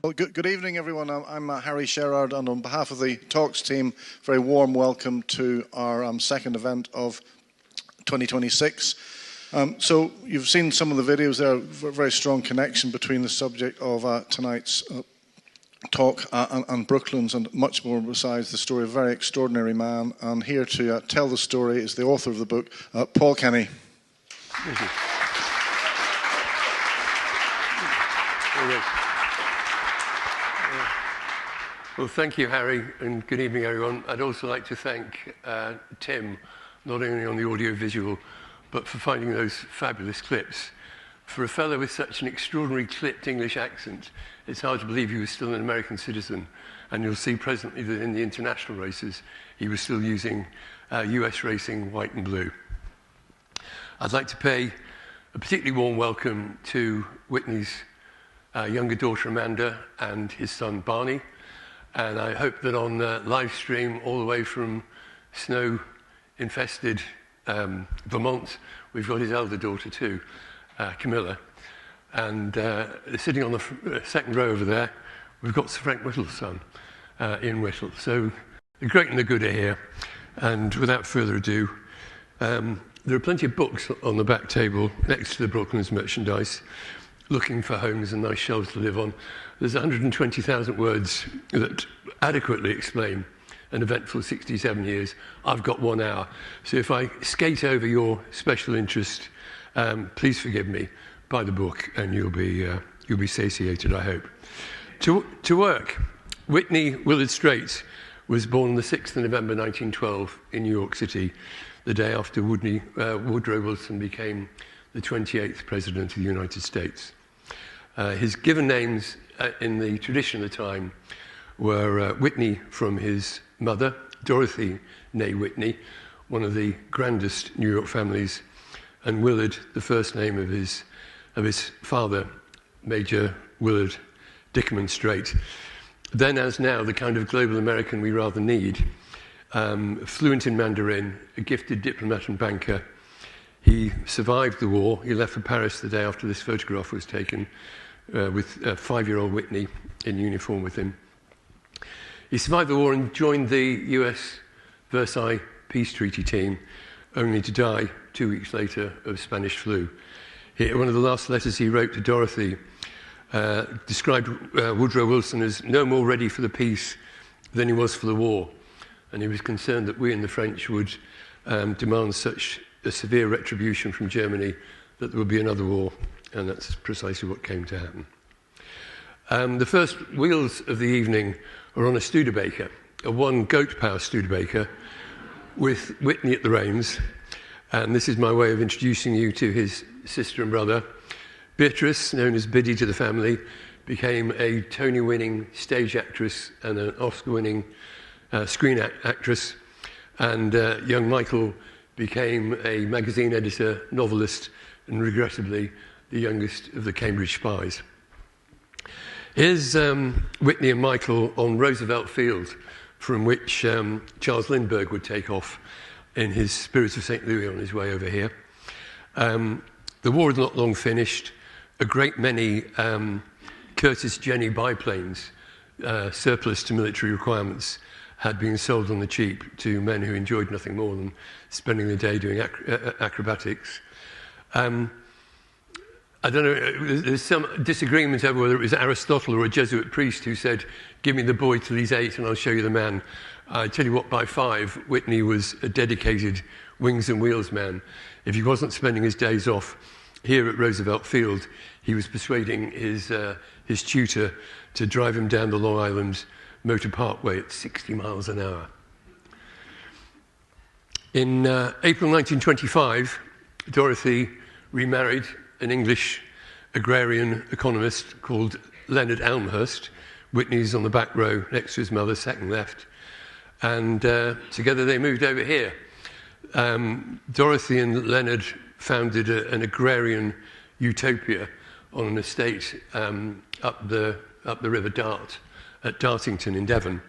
Well, good evening, everyone. I'm Harry Sherrard, and on behalf of the Talks team, very warm welcome to our second event of 2026. So you've seen some of the videos there, a very strong connection between the subject of tonight's talk and Brooklands, and much more besides the story of a very extraordinary man. And here to tell the story is the author of the book, Paul Kenny. Thank you. Well, thank you, Harry, and good evening, everyone. I'd also like to thank Tim, not only on the audio-visual, but for finding those fabulous clips. For a fellow with such an extraordinary clipped English accent, it's hard to believe he was still an American citizen, and you'll see presently that in the international races, he was still using US racing white and blue. I'd like to pay a particularly warm welcome to Whitney's younger daughter, Amanda, and his son, Barney. And I hope that on live stream all the way from snow-infested Vermont, we've got his elder daughter too, Camilla. And sitting on the second row over there, we've got Sir Frank Whittle's son, Ian Whittle. So the great and the good are here. And without further ado, there are plenty of books on the back table next to the Brooklands merchandise, looking for homes and nice shelves to live on. There's 120,000 words that adequately explain an eventful 67 years. I've got 1 hour. So if I skate over your special interest, please forgive me. Buy the book and you'll be satiated, I hope. To work, Whitney Willard Straight was born on the 6th of November 1912 in New York City, the day after Woodrow Wilson became the 28th President of the United States. His given names in the tradition of the time were Whitney from his mother, Dorothy née Whitney, one of the grandest New York families, and Willard, the first name of his father, Major Willard Dickerman Straight. Then, as now, the kind of global American we rather need, fluent in Mandarin, a gifted diplomat and banker. He survived the war. He left for Paris the day after this photograph was taken, with 5-year-old Whitney in uniform with him. He survived the war and joined the US Versailles Peace Treaty team, only to die 2 weeks later of Spanish flu. One of the last letters he wrote to Dorothy described Woodrow Wilson as no more ready for the peace than he was for the war. And he was concerned that we and the French would demand such a severe retribution from Germany that there would be another war. And that's precisely what came to happen. The first wheels of the evening are on a Studebaker, a 1-goat-power Studebaker, with Whitney at the reins. And this is my way of introducing you to his sister and brother. Beatrice, known as Biddy to the family, became a Tony-winning stage actress and an Oscar-winning screen actress. And young Michael became a magazine editor, novelist, and regrettably, the youngest of the Cambridge spies. Here's Whitney and Michael on Roosevelt Field, from which Charles Lindbergh would take off in his Spirit of St. Louis on his way over here. The war had not long finished. A great many Curtiss Jenny biplanes, surplus to military requirements, had been sold on the cheap to men who enjoyed nothing more than spending the day doing acrobatics. I don't know, there's some disagreement over whether it was Aristotle or a Jesuit priest who said, give me the boy till he's 8 and I'll show you the man. I tell you what, by 5, Whitney was a dedicated wings and wheels man. If he wasn't spending his days off here at Roosevelt Field, he was persuading his tutor to drive him down the Long Island Motor Parkway at 60 miles an hour. In April 1925, Dorothy remarried an English agrarian economist called Leonard Elmhurst. Whitney's on the back row next to his mother, second left. And together they moved over here. Dorothy and Leonard founded an agrarian utopia on an estate up the River Dart at Dartington in Devon.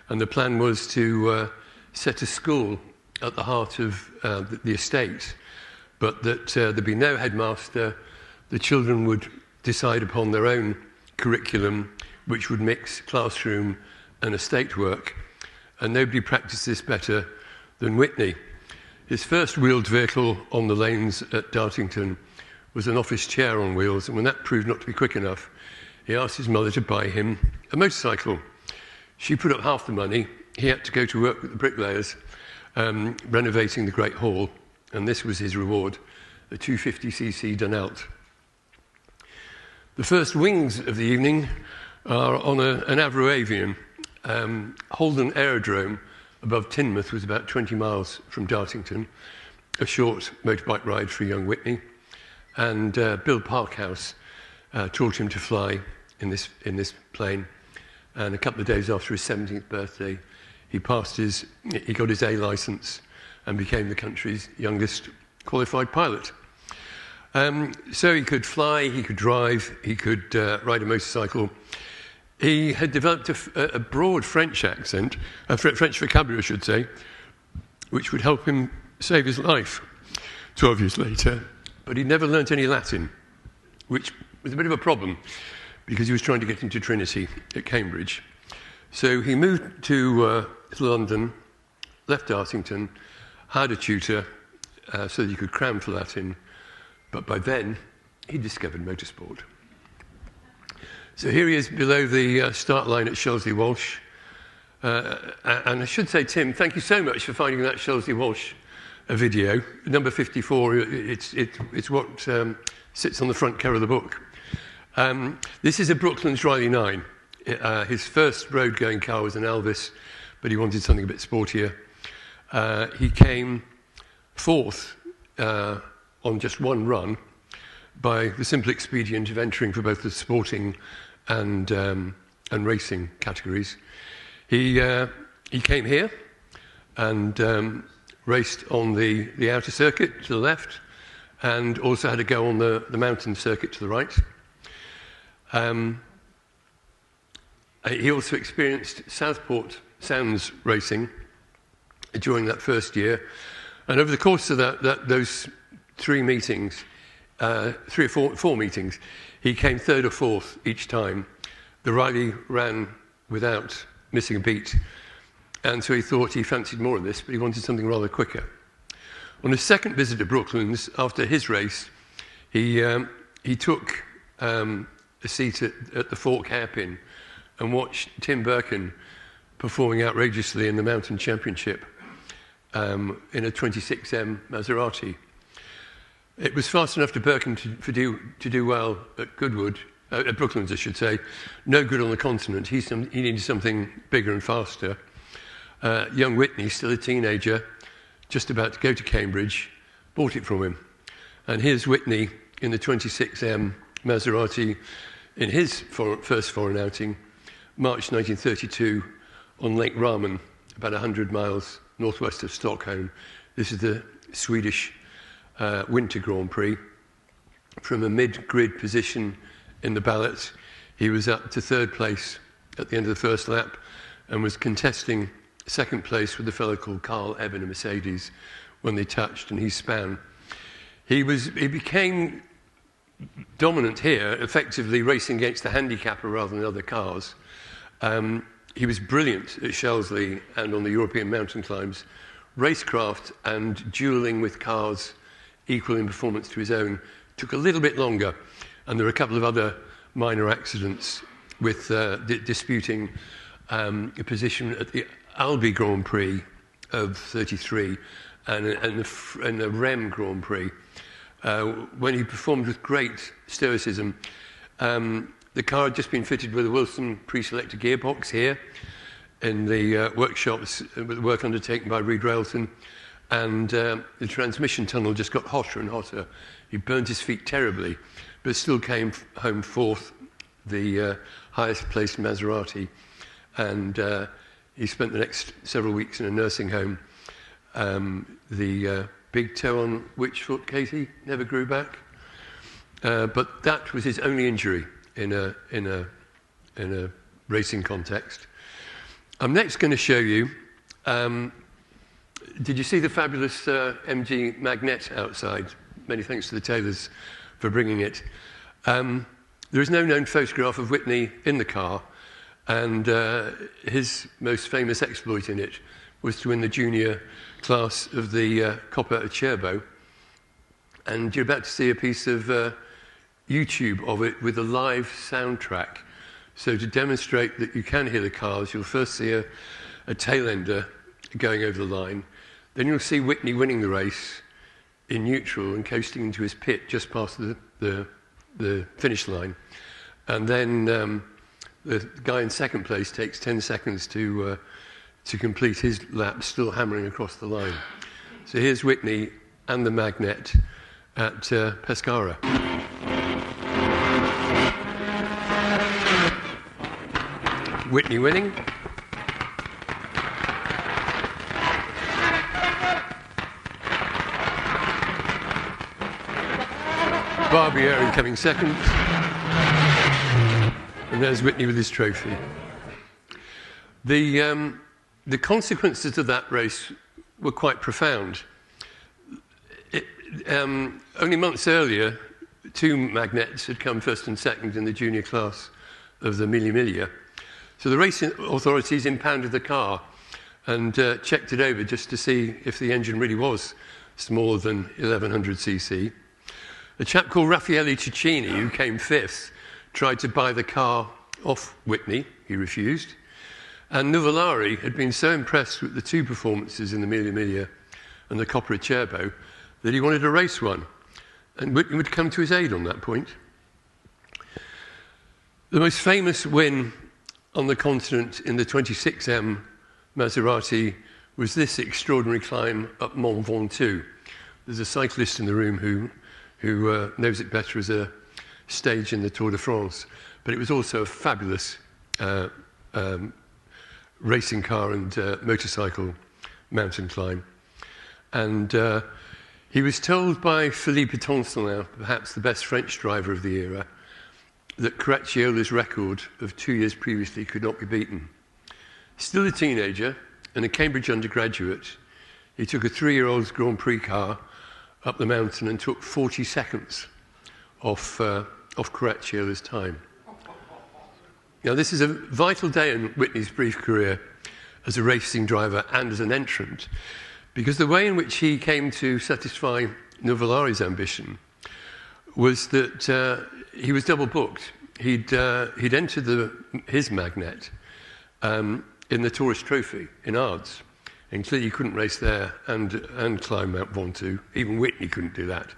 And the plan was to set a school at the heart of the estate, but that there'd be no headmaster. The children would decide upon their own curriculum which would mix classroom and estate work, and nobody practiced this better than Whitney. His first wheeled vehicle on the lanes at Dartington was an office chair on wheels, and when that proved not to be quick enough, he asked his mother to buy him a motorcycle. She put up half the money. He had to go to work with the bricklayers, renovating the Great Hall, and this was his reward, a 250cc Dunalt. The first wings of the evening are on an Avro Avian. Holden Aerodrome above Teignmouth was about 20 miles from Dartington, a short motorbike ride for young Whitney. And Bill Parkhouse taught him to fly in this plane. And a couple of days after his 17th birthday, he got his A licence and became the country's youngest qualified pilot. So he could fly, he could drive, he could ride a motorcycle. He had developed a broad French accent, a French vocabulary, I should say, which would help him save his life 12 years later. But he'd never learnt any Latin, which was a bit of a problem because he was trying to get into Trinity at Cambridge. So he moved to London, left Dartington, hired a tutor so that he could cram for Latin. But by then, he discovered motorsport. So here he is below the start line at Shelsley-Walsh. And I should say, Tim, thank you so much for finding that Shelsley-Walsh video. Number 54, it's what sits on the front cover of the book. This is a Brooklands Riley 9. His first road-going car was an Elvis, but he wanted something a bit sportier. He came fourth on just one run by the simple expedient of entering for both the sporting and racing categories. He came here and raced on the outer circuit to the left, and also had to go on the mountain circuit to the right. He also experienced Southport Sounds racing during that first year, and over the course of those four meetings, he came third or fourth each time. The Riley ran without missing a beat, and so he thought he fancied more of this, but he wanted something rather quicker. On his second visit to Brooklands, after his race, he took a seat at the fork hairpin and watched Tim Birkin performing outrageously in the Mountain Championship in a 26M Maserati. It was fast enough to Birkin to do well at Goodwood, at Brooklands, I should say. No good on the continent. He needed something bigger and faster. Young Whitney, still a teenager, just about to go to Cambridge, bought it from him. And here's Whitney in the 26M Maserati in his first foreign outing, March 1932, on Lake Ramen, about 100 miles northwest of Stockholm. This is the Swedish Winter Grand Prix. From a mid-grid position in the ballot, he was up to third place at the end of the first lap and was contesting second place with a fellow called Carl Evan, a Mercedes, when they touched, and he span. He became dominant here, effectively racing against the handicapper rather than other cars. He was brilliant at Shelsley and on the European mountain climbs, racecraft and duelling with cars equal in performance to his own. Took a little bit longer, and there were a couple of other minor accidents with disputing a position at the Albi Grand Prix of 33 and the Rem Grand Prix, when he performed with great stoicism. The car had just been fitted with a Wilson pre-selected gearbox here in the workshops, with work undertaken by Reed Railton, and the transmission tunnel just got hotter and hotter. He burned his feet terribly, but still came home fourth, the highest placed Maserati, and he spent the next several weeks in a nursing home. The big toe on which foot, Katie, never grew back, but that was his only injury in a racing context. I'm next going to show you. Did you see the fabulous MG Magnet outside? Many thanks to the tailors for bringing it. There is no known photograph of Whitney in the car, And his most famous exploit in it was to win the junior class of the Coppa Acerbo. And you're about to see a piece of YouTube of it with a live soundtrack. So to demonstrate that you can hear the cars, you'll first see a tail ender going over the line. Then you'll see Whitney winning the race in neutral and coasting into his pit just past the finish line. And then the guy in second place takes 10 seconds to complete his lap, still hammering across the line. So here's Whitney and the magnet at Pescara. Whitney winning. Barbieri coming second. And there's Whitney with his trophy. The consequences of that race were quite profound. Only months earlier, two magnets had come first and second in the junior class of the Mille Miglia. So the racing authorities impounded the car and checked it over just to see if the engine really was smaller than 1100 cc. A chap called Raffaele Cecchini, who came fifth, tried to buy the car off Whitney. He refused. And Nuvolari had been so impressed with the two performances in the Mille Miglia and the Coppa Acerbo that he wanted to race one. And Whitney would come to his aid on that point. The most famous win on the continent in the 26M Maserati was this extraordinary climb up Mont Ventoux. There's a cyclist in the room who knows it better as a stage in the Tour de France, but it was also a fabulous racing car and motorcycle mountain climb. And he was told by Philippe Toncelin, perhaps the best French driver of the era, that Caracciola's record of 2 years previously could not be beaten. Still a teenager and a Cambridge undergraduate, he took a 3-year-old's Grand Prix car up the mountain and took 40 seconds off Caracciola's time. Now, this is a vital day in Whitney's brief career as a racing driver and as an entrant, because the way in which he came to satisfy Nuvolari's ambition was that he was double booked. He'd entered his magnet in the Tourist Trophy in Ards, and clearly he couldn't race there and climb Mount Ventoux. Even Whitney couldn't do that.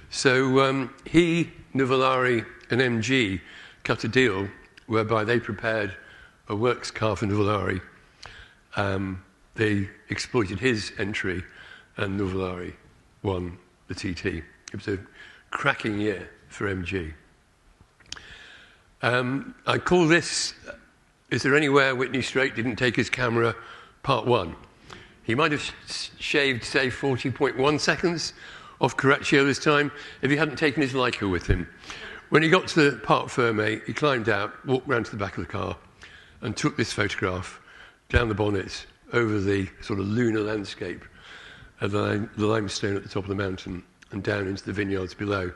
So he, Nuvolari, and MG cut a deal whereby they prepared a works car for Nuvolari. They exploited his entry, and Nuvolari won the TT. It was a cracking year for MG. I call this, Is There Anywhere Whitney Straight Didn't Take His Camera, Part 1. He might have shaved, say, 40.1 seconds off Caracciola's time if he hadn't taken his Leica with him. When he got to the Parc Fermé, he climbed out, walked round to the back of the car, and took this photograph down the bonnet over the sort of lunar landscape of the limestone at the top of the mountain and down into the vineyards below.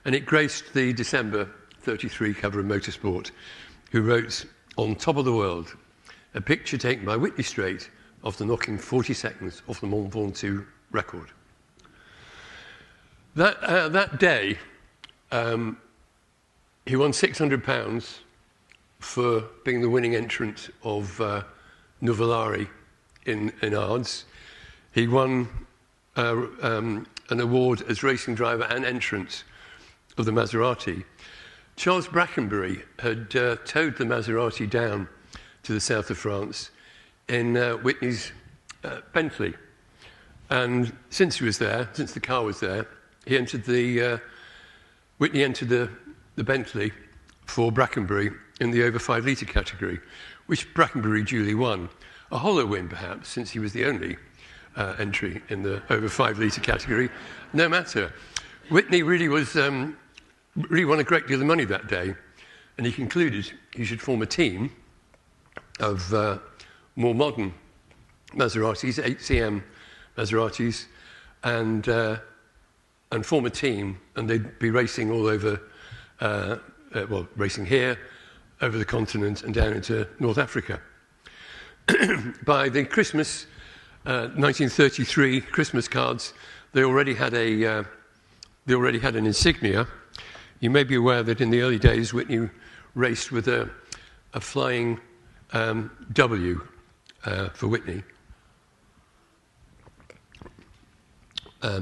And it graced the December 33 cover of Motorsport, who wrote, "On top of the world, a picture taken by Whitney Straight after knocking 40 seconds off the Mont Ventoux record." That day, he won £600 for being the winning entrant of Nuvolari in Ards. He won an award as racing driver and entrant of the Maserati. Charles Brackenbury had towed the Maserati down to the south of France in Whitney's Bentley. And since he was there, since the car was there, Whitney entered the Bentley for Brackenbury in the over 5 litre category, which Brackenbury duly won. A hollow win, perhaps, since he was the only entry in the over 5 litre category. No matter. Whitney really won a great deal of money that day, and he concluded he should form a team of more modern Maseratis, 8cm Maseratis, and form a team, and they'd be racing all over, racing here, over the continent and down into North Africa. By the Christmas 1933 Christmas cards, they already had an insignia. You may be aware that in the early days, Whitney raced with a flying W for Whitney,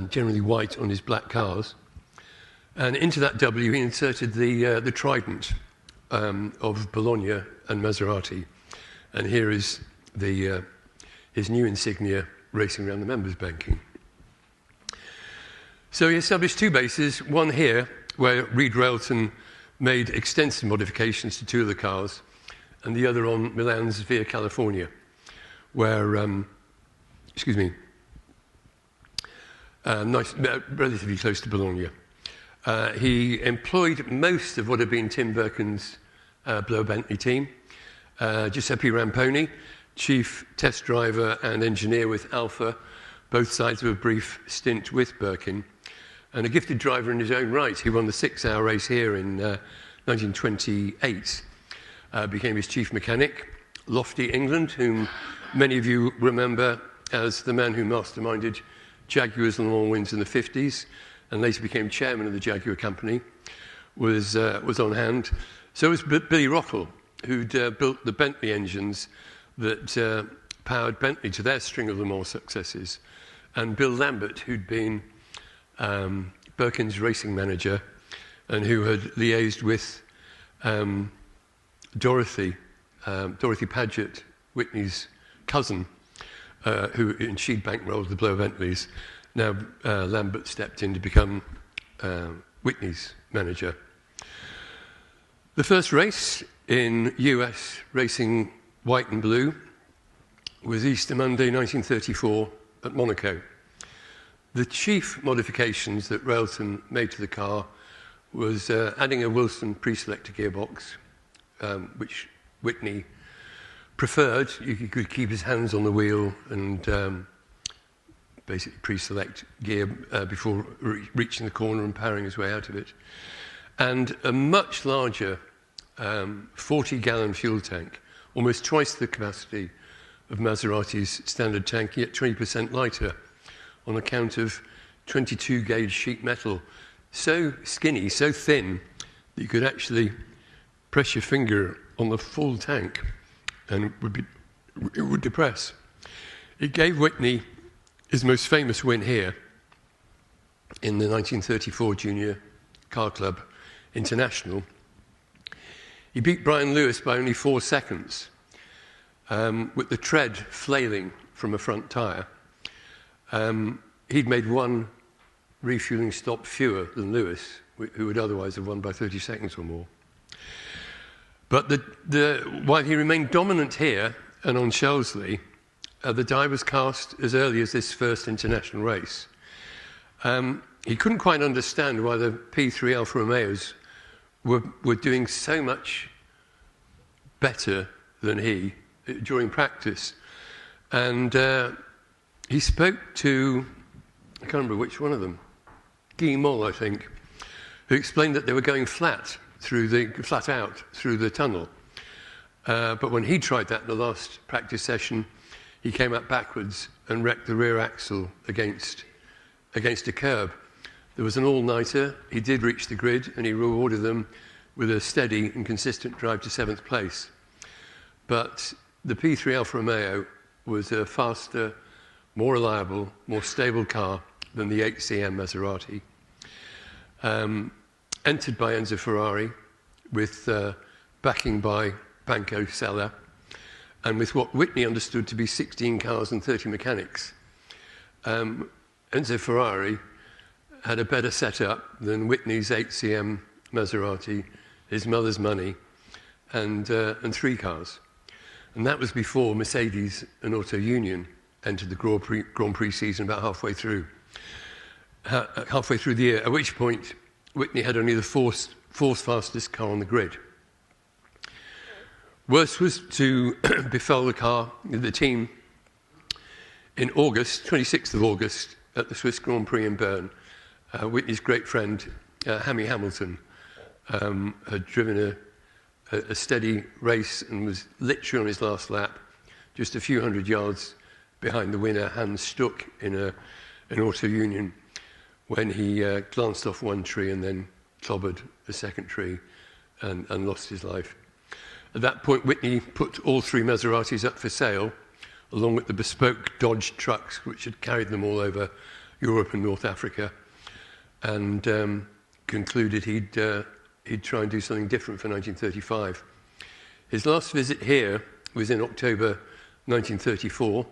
generally white on his black cars. And into that W, he inserted the trident of Bologna and Maserati. And here is his new insignia racing around the members' banking. So he established two bases, one here, where Reed Railton made extensive modifications to two of the cars, and the other on Milan's Via California, where, relatively close to Bologna. He employed most of what had been Tim Birkin's Blow Bentley team. Giuseppe Ramponi, chief test driver and engineer with Alfa, both sides of a brief stint with Birkin, and a gifted driver in his own right. He won the 6-hour race here in 1928, became his chief mechanic. Lofty England, whom many of you remember as the man who masterminded Jaguar's long wins in the 50s, and later became chairman of the Jaguar company, was on hand. So was Billy Rockwell, who'd built the Bentley engines that powered Bentley to their string of Le Mans successes, and Bill Lambert, who'd been Birkin's racing manager and who had liaised with Dorothy Paget, Whitney's cousin, and she'd bankrolled the Blow Bentleys. Now Lambert stepped in to become Whitney's manager. The first race in US racing white and blue was Easter Monday 1934 at Monaco. The chief modifications that Railton made to the car was adding a Wilson pre-selector gearbox, which Whitney preferred. He could keep his hands on the wheel and basically pre-select gear before reaching the corner and powering his way out of it. And a much larger 40-gallon fuel tank, almost twice the capacity of Maserati's standard tank, yet 20% lighter on account of 22-gauge sheet metal. So skinny, so thin, that you could actually press your finger on the full tank and it would depress. It gave Whitney his most famous win here in the 1934 Junior Car Club International. He beat Brian Lewis by only 4 seconds, with the tread flailing from a front tyre. He'd made one refuelling stop fewer than Lewis, who would otherwise have won by 30 seconds or more. But while he remained dominant here and on Shelsley, the die was cast as early as this first international race. He couldn't quite understand why the P3 Alfa Romeos were doing so much better than he during practice. And he spoke to, I can't remember which one of them, Guy Moll, I think, who explained that they were going flat out through the tunnel. But when he tried that in the last practice session, he came up backwards and wrecked the rear axle against a curb. There was an all-nighter. He did reach the grid, and he rewarded them with a steady and consistent drive to 7th place. But the P3 Alfa Romeo was a faster, more reliable, more stable car than the 8CM Maserati. Entered by Enzo Ferrari, with backing by Banco Sella, and with what Whitney understood to be 16 cars and 30 mechanics. Enzo Ferrari had a better setup than Whitney's 8CM Maserati, his mother's money, and 3 cars. And that was before Mercedes and Auto Union entered the Grand Prix season about halfway through the year, at which point Whitney had only the fourth fastest car on the grid. Worse was to befell the team in August, 26th of August, at the Swiss Grand Prix in Bern. Whitney's great friend, Hammy Hamilton, had driven a steady race and was literally on his last lap, just a few hundred yards behind the winner, hands stuck in an auto union, when he glanced off one tree and then clobbered a second tree and lost his life. At that point, Whitney put all 3 Maseratis up for sale, along with the bespoke Dodge trucks, which had carried them all over Europe and North Africa, and concluded he'd try and do something different for 1935. His last visit here was in October 1934,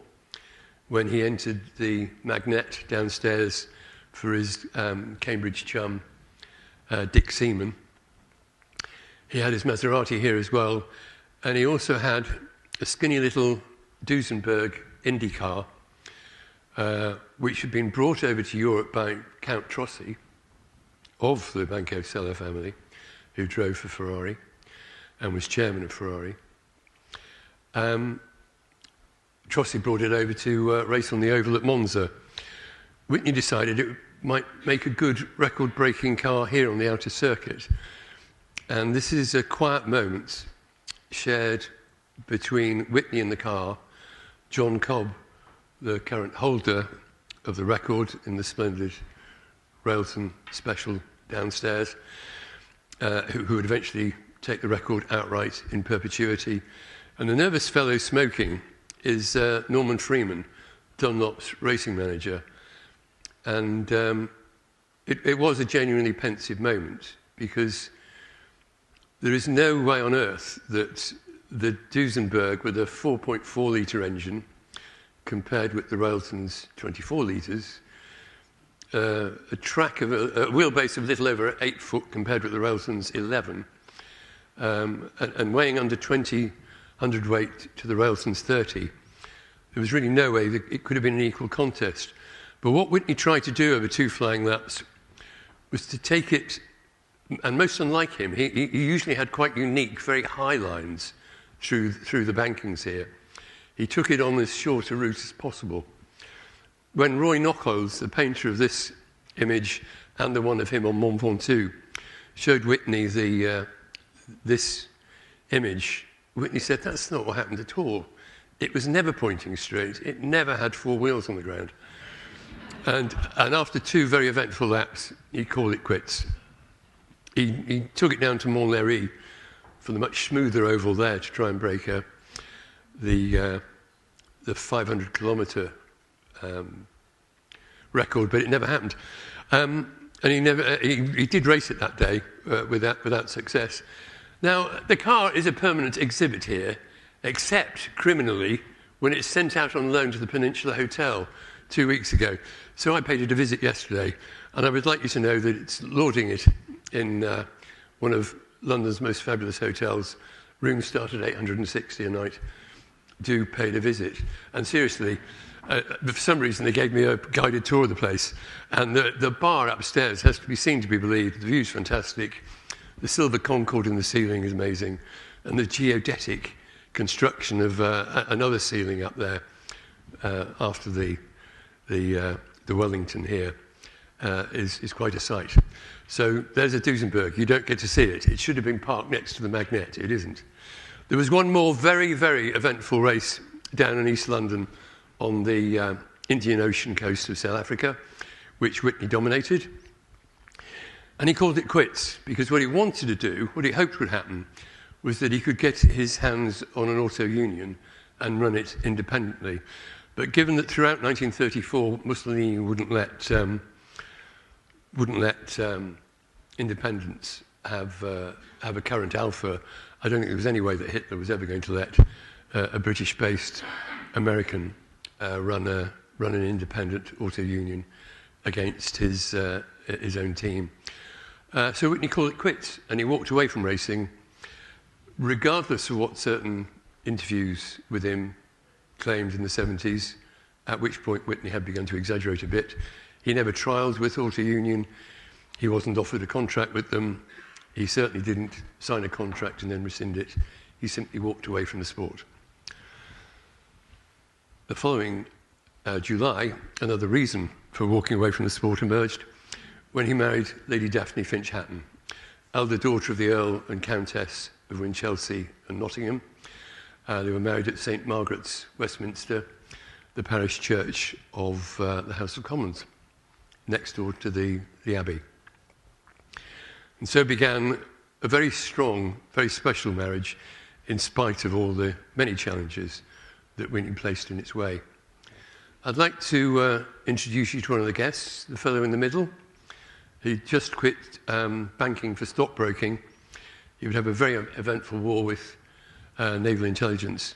when he entered the Magnet downstairs for his Cambridge chum, Dick Seaman. He had his Maserati here as well, and he also had a skinny little Duesenberg Indy car, which had been brought over to Europe by Count Trossi of the Banco Sella family, who drove for Ferrari and was chairman of Ferrari. Trossi brought it over to race on the oval at Monza. Whitney decided it might make a good record-breaking car here on the outer circuit. And this is a quiet moment shared between Whitney in the car, John Cobb, the current holder of the record in the splendid Railton Special downstairs, who would eventually take the record outright in perpetuity. And the nervous fellow smoking is Norman Freeman, Dunlop's racing manager. And it was a genuinely pensive moment, because there is no way on earth that the Duesenberg with a 4.4-litre engine, compared with the Railton's 24 litres, a track of a wheelbase of a little over 8 foot compared with the Railton's 11, and weighing under 20 hundredweight to the Railton's 30, there was really no way that it could have been an equal contest. But what Whitney tried to do over 2 flying laps was to take it, and most unlike him, he usually had quite unique, very high lines through the bankings here. He took it on as short a route as possible. When Roy Nockels, the painter of this image and the one of him on Mont Ventoux, showed Whitney this image, Whitney said, "That's not what happened at all. It was never pointing straight. It never had 4 wheels on the ground." And after 2 very eventful laps, he called it quits. He took it down to Montlhéry for the much smoother oval there to try and break the 500-kilometre record, but it never happened. And he did race it that day without success. Now, the car is a permanent exhibit here, except criminally when it's sent out on loan to the Peninsula Hotel 2 weeks ago. So I paid it a visit yesterday, and I would like you to know that it's lauding it in one of London's most fabulous hotels. Rooms start at 860 a night. Do pay it a visit. And seriously, for some reason they gave me a guided tour of the place, and the bar upstairs has to be seen to be believed. The view's fantastic. The silver Concorde in the ceiling is amazing, and the geodetic construction of another ceiling up there after the Wellington here is quite a sight. So there's a Duesenberg. You don't get to see it. It should have been parked next to the Magnet. It isn't. There was one more very, very eventful race down in East London on the Indian Ocean coast of South Africa, which Whitney dominated. And he called it quits, because what he wanted to do, what he hoped would happen, was that he could get his hands on an auto union and run it independently. But given that throughout 1934, Mussolini wouldn't let independents have a current alpha, I don't think there was any way that Hitler was ever going to let a British-based American run an independent auto union against his own team. So Whitney called it quits, and he walked away from racing, regardless of what certain interviews with him claimed in the 70s, at which point Whitney had begun to exaggerate a bit. He never trialled with Auto Union. He wasn't offered a contract with them. He certainly didn't sign a contract and then rescind it. He simply walked away from the sport. The following July, another reason for walking away from the sport emerged when he married Lady Daphne Finch Hatton, elder daughter of the Earl and Countess of Winchelsea and Nottingham. They were married at St Margaret's, Westminster, the parish church of the House of Commons, next door to the Abbey. And so began a very strong, very special marriage, in spite of all the many challenges that Whitney placed in its way. I'd like to introduce you to one of the guests, the fellow in the middle. He just quit banking for stockbroking. He would have a very eventful war with naval intelligence,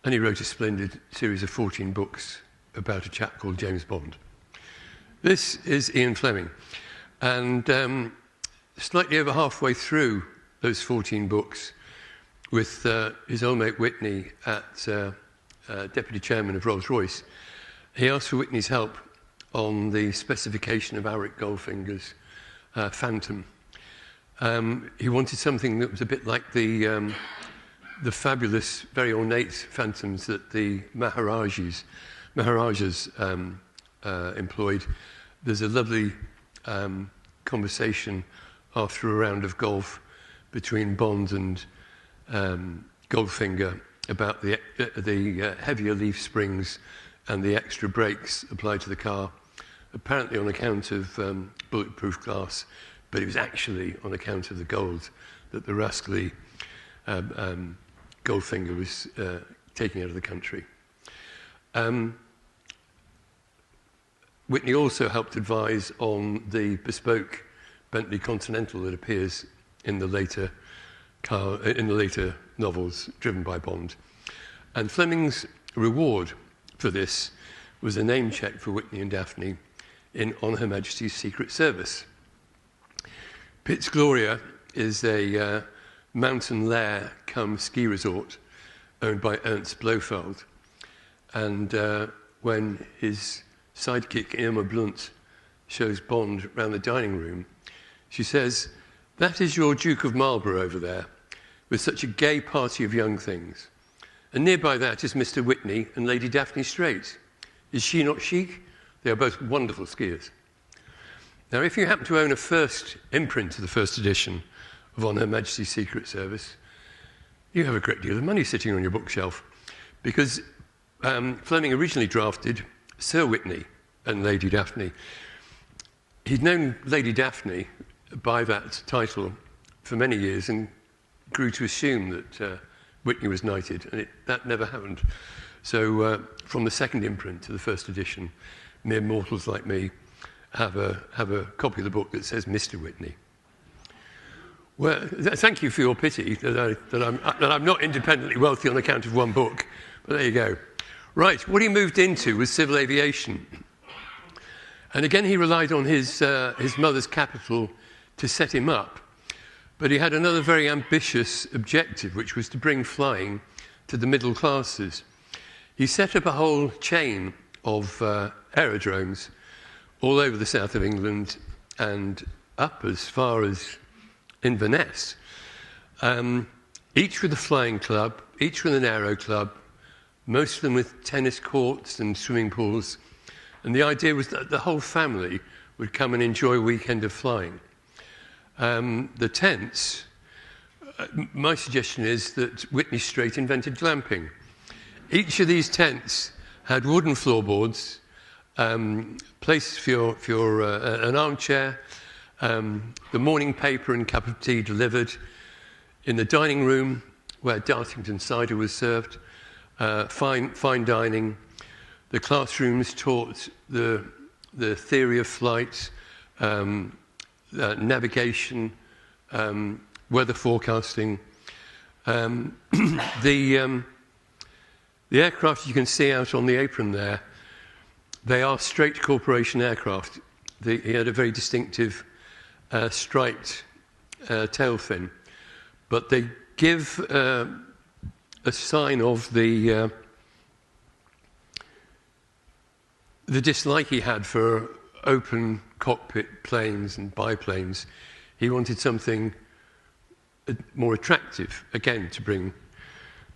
and he wrote a splendid series of 14 books about a chap called James Bond. This is Ian Fleming, and slightly over halfway through those 14 books, with his old mate Whitney at Deputy Chairman of Rolls-Royce, he asked for Whitney's help on the specification of Alaric Goldfinger's Phantom. He wanted something that was a bit like the fabulous, very ornate phantoms that the Maharajas employed. There's a lovely conversation after a round of golf between Bond and Goldfinger about the heavier leaf springs and the extra brakes applied to the car, apparently on account of bulletproof glass, but it was actually on account of the gold that the rascally Goldfinger was taking out of the country. Whitney also helped advise on the bespoke Bentley Continental that appears in the later novels driven by Bond. And Fleming's reward for this was a name check for Whitney and Daphne on Her Majesty's Secret Service. Pitt's Gloria is a mountain lair cum ski resort owned by Ernst Blofeld. And when his sidekick Irma Blunt shows Bond round the dining room, she says, "That is your Duke of Marlborough over there, with such a gay party of young things. And nearby that is Mr. Whitney and Lady Daphne Straight. Is she not chic? They are both wonderful skiers." Now, if you happen to own a first imprint of the first edition of On Her Majesty's Secret Service, you have a great deal of money sitting on your bookshelf, because Fleming originally drafted Sir Whitney and Lady Daphne. He'd known Lady Daphne by that title for many years and grew to assume that Whitney was knighted, and that never happened. So from the second imprint to the first edition, mere mortals like me have a copy of the book that says Mr. Whitney. Well, thank you for your pity that I'm not independently wealthy on account of one book, but there you go. Right, what he moved into was civil aviation. And again, he relied on his mother's capital to set him up. But he had another very ambitious objective, which was to bring flying to the middle classes. He set up a whole chain of aerodromes all over the south of England and up as far as Inverness, each with a flying club, each with an aero club, most of them with tennis courts and swimming pools. And the idea was that the whole family would come and enjoy a weekend of flying. The tents, my suggestion is that Whitney Straight invented glamping. Each of these tents had wooden floorboards, place for an armchair, the morning paper and cup of tea delivered, in the dining room where Dartington cider was served, fine dining. The classrooms taught the theory of flight, navigation, weather forecasting. The aircraft you can see out on the apron there, they are Straight Corporation aircraft. He had a very distinctive striped tail fin, but they give a sign of the dislike he had for open cockpit planes and biplanes. He wanted something more attractive, again, to bring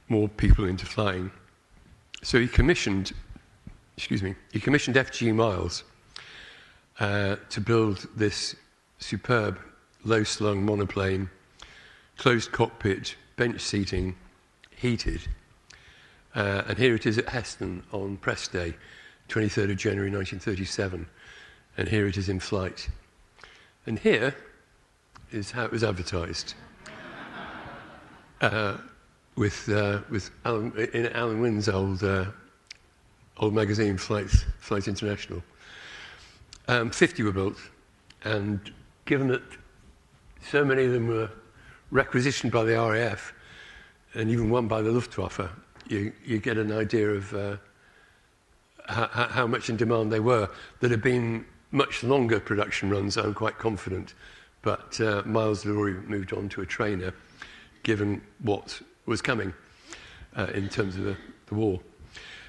more people into flying. So he commissioned F.G. Miles to build this superb low-slung monoplane, closed cockpit, bench seating, heated. And here it is at Heston on press day, 23rd of January 1937. And here it is in flight. And here is how it was advertised. With in Alan Wynn's old magazine, Flight International. 50 were built, and given that so many of them were requisitioned by the RAF, and even one by the Luftwaffe, you get an idea of how much in demand they were. There had been much longer production runs, I'm quite confident, but Miles had already moved on to a trainer, given what was coming in terms of the war.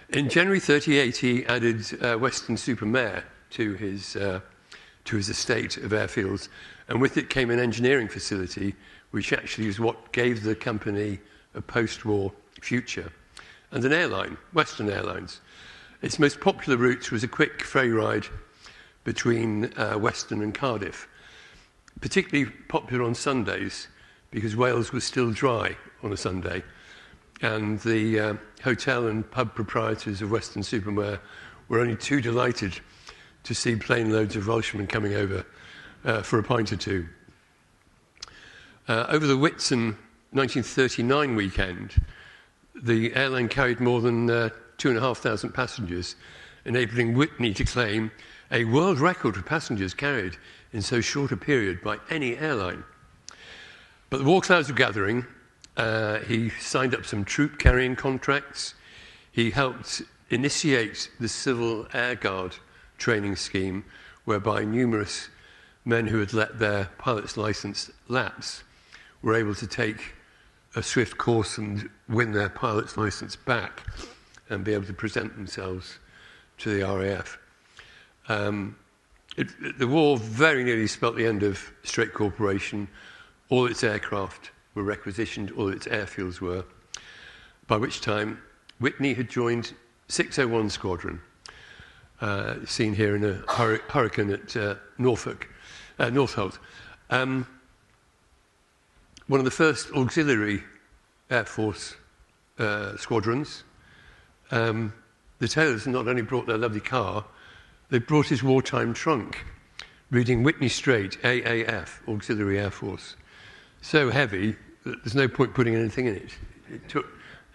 In January 1938, he added Weston-super-Mare to his estate of airfields, and with it came an engineering facility, which actually is what gave the company a post-war future, and an airline, Western Airlines. Its most popular route was a quick ferry ride between Weston and Cardiff, particularly popular on Sundays, because Wales was still dry on a Sunday, and the hotel and pub proprietors of Weston-super-Mare were only too delighted to see plane loads of Welshmen coming over for a pint or two. Over the Whitsun 1939 weekend, the airline carried more than 2,500 passengers, enabling Whitney to claim a world record for passengers carried in so short a period by any airline. But the war clouds were gathering. He signed up some troop-carrying contracts. He helped initiate the Civil Air Guard training scheme, whereby numerous men who had let their pilot's license lapse were able to take a swift course and win their pilot's license back and be able to present themselves to the RAF. The war very nearly spelt the end of Straight Corporation. All its aircraft were requisitioned, all its airfields were, by which time Whitney had joined 601 Squadron, seen here in a Hurricane at Northolt. One of the first auxiliary Air Force squadrons. The Taylors not only brought their lovely car, they brought his wartime trunk, reading Whitney Straight, AAF, Auxiliary Air Force. So heavy that there's no point putting anything in it. It took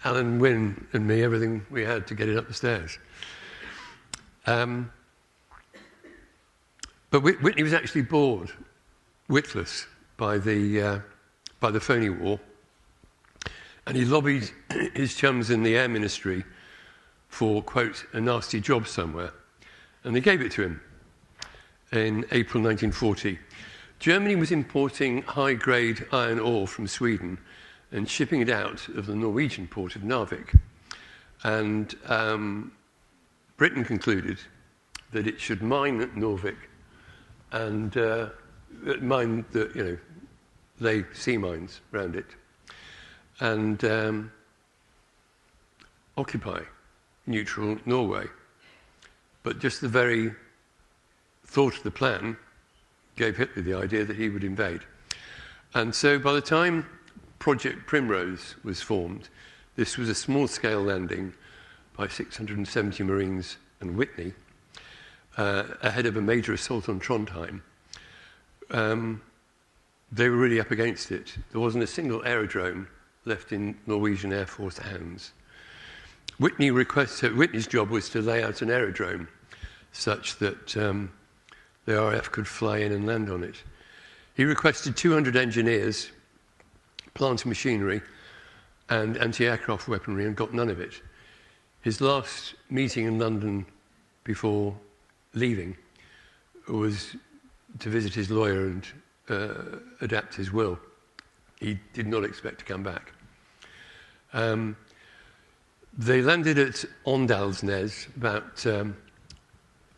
Alan Wynne and me everything we had to get it up the stairs. But Whitney was actually bored, witless, by the phony war, and he lobbied his chums in the Air Ministry for, quote, a nasty job somewhere, and they gave it to him in April 1940. Germany was importing high-grade iron ore from Sweden and shipping it out of the Norwegian port of Narvik. And Britain concluded that it should mine at Narvik and mine lay sea mines around it and occupy neutral Norway. But just the very thought of the plan gave Hitler the idea that he would invade. And so by the time Project Primrose was formed, this was a small-scale landing by 670 Marines and Whitney ahead of a major assault on Trondheim. They were really up against it. There wasn't a single aerodrome left in Norwegian Air Force hands. Whitney's job was to lay out an aerodrome such that the RAF could fly in and land on it. He requested 200 engineers, plant machinery, and anti-aircraft weaponry, and got none of it. His last meeting in London before leaving was to visit his lawyer and adapt his will. He did not expect to come back. They landed at Åndalsnes, about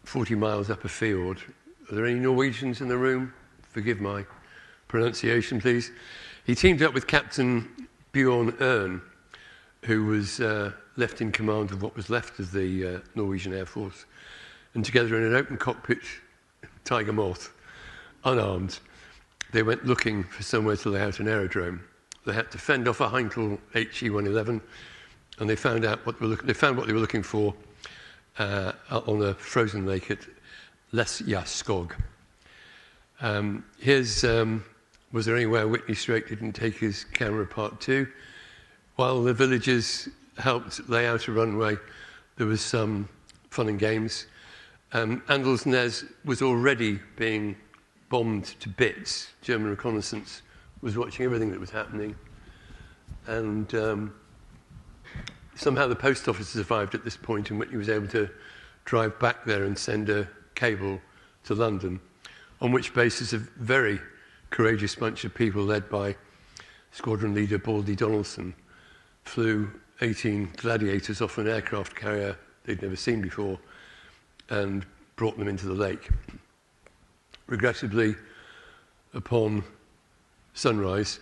40 miles up a fiord. Are there any Norwegians in the room? Forgive my pronunciation, please. He teamed up with Captain Bjorn Ørn, who was left in command of what was left of the Norwegian Air Force, and together in an open cockpit Tiger Moth, unarmed, they went looking for somewhere to lay out an aerodrome They had to fend off a Heinkel HE-111, and they found what they were looking for on a frozen lake at Lesjaskog. Here's Was There Anywhere Whitney Straight Didn't Take His Camera Part 2. While the villagers helped lay out a runway, there was some fun and games. Andelsnes was already being bombed to bits. German reconnaissance was watching everything that was happening. And somehow the post office survived at this point, and Whitney was able to drive back there and send a cable to London, on which basis a very courageous bunch of people led by squadron leader Baldy Donaldson flew 18 Gladiators off an aircraft carrier they'd never seen before and brought them into the lake. Regrettably, upon sunrise,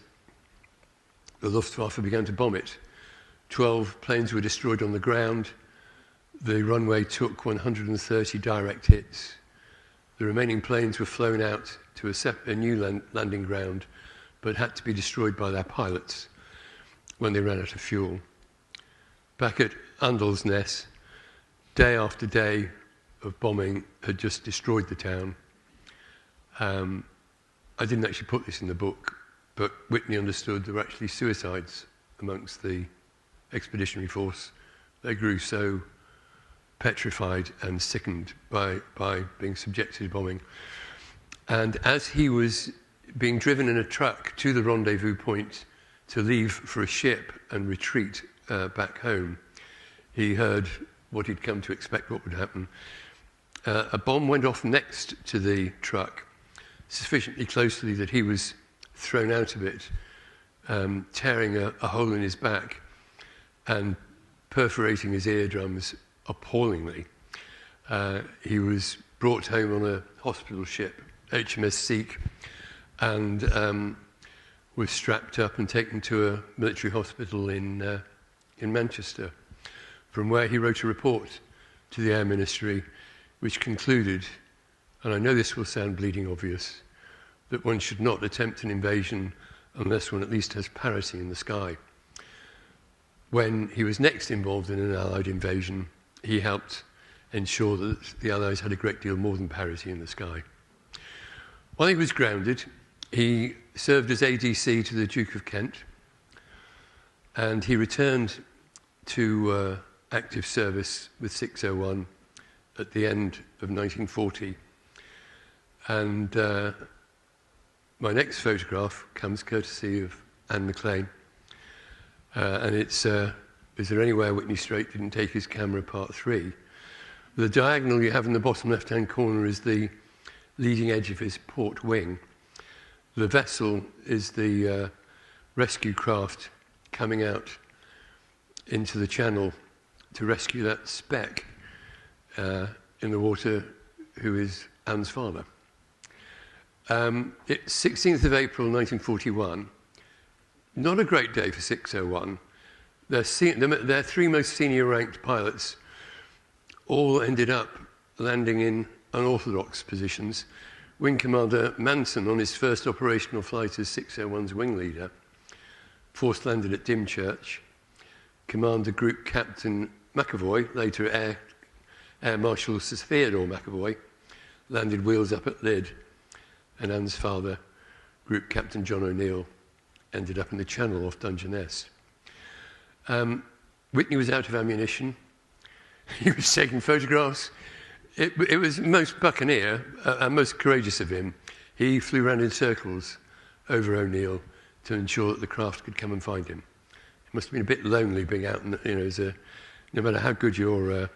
the Luftwaffe began to bomb it. 12 planes were destroyed on the ground. The runway took 130 direct hits. The remaining planes were flown out to a new landing ground, but had to be destroyed by their pilots when they ran out of fuel. Back at Andelsnes, day after day of bombing had just destroyed the town. I didn't actually put this in the book, but Whitney understood there were actually suicides amongst the expeditionary force. They grew so petrified and sickened by being subjected to bombing. And as he was being driven in a truck to the rendezvous point to leave for a ship and retreat back home, he heard what he'd come to expect what would happen. A bomb went off next to the truck, sufficiently closely that he was thrown out of it, tearing a hole in his back and perforating his eardrums appallingly. He was brought home on a hospital ship, HMS Seek, and was strapped up and taken to a military hospital in Manchester, from where he wrote a report to the Air Ministry, which concluded, and I know this will sound bleeding obvious, that one should not attempt an invasion unless one at least has parity in the sky. When he was next involved in an Allied invasion, he helped ensure that the Allies had a great deal more than parity in the sky. While he was grounded, he served as ADC to the Duke of Kent, and he returned to active service with 601 at the end of 1940. And my next photograph comes courtesy of Anne McLean, and it's Is There Anywhere Whitney Straight Didn't Take His Camera Part 3. The diagonal you have in the bottom left-hand corner is the leading edge of his port wing. The vessel is the rescue craft coming out into the channel to rescue that speck in the water who is Anne's father. It's 16th of April 1941. Not a great day for 601. Their three most senior ranked pilots all ended up landing in unorthodox positions. Wing Commander Manson, on his first operational flight as 601's wing leader, forced landed at Dymchurch. Commander Group Captain McAvoy, later Air Marshal Sir Theodore McAvoy, landed wheels up at Lydd. And Anne's father, Group Captain John O'Neill, ended up in the Channel off Dungeness. Whitney was out of ammunition. He was taking photographs. It was most buccaneer and most courageous of him. He flew around in circles over O'Neill to ensure that the craft could come and find him. It must have been a bit lonely being out, no matter how good your